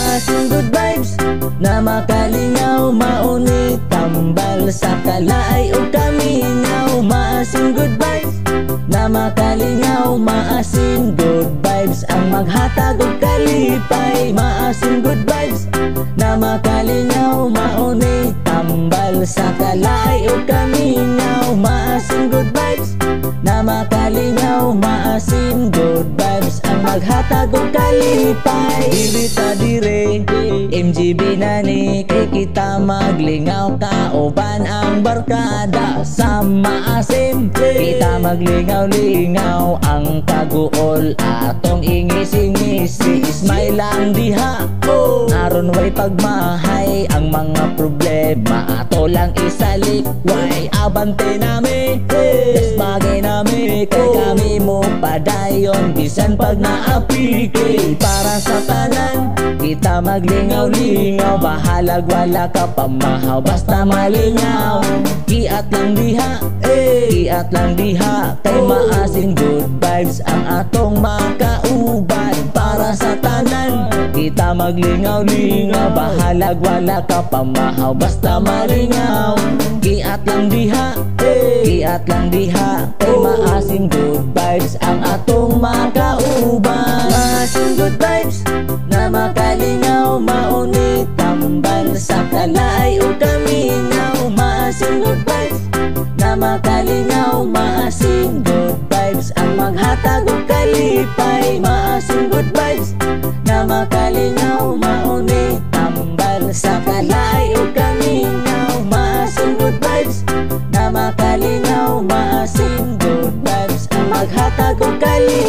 Maasim good vibes na makalingaw, mauni tambal sa kalaay o kamingaw. Maasim good vibes na makalingaw, maasim good vibes ang maghatag og kalipay. Maasim good vibes na makalingaw, mauni tambal sa kalaay o kamingaw. Maasim good vibes na makalingaw, maasim good vibes ang maghatag og kalipay. Dibita dire MGB na ni kay kita maglingaw, kauban ang barkada sa maasim. Kita maglingaw-lingaw ang kaguol atong ingis-ingisi. Smile lang diha aron way pagmahay ang mga problema ato lang isalik. Way abante nami das bagay nami kay kami mo padayon bisan pag naapike. Para sa tanan kita maglingaw-lingaw, bahalag wala ka pamahaw basta malingaw. Kiat lang diha kiat lang diha kay maasim good vibes ang atong makauban. Para sa tanan kita maglingaw-lingaw, bahalag wala ka pamahaw basta malingaw. Kiat lang diha kiat lang diha kay maasim good vibes ang atong makauban. Maasim good vibes na makalingaw, mauni tambal sa kalaay o kamingaw. Maasim good vibes na makalingaw, maasim good vibes ang maghatag og kalipay. Maasim good vibes na makalingaw, mauni tambal sa kalaay o kamingaw. Maasim good vibes na makalingaw, maasim good vibes ang maghatag og kalipay.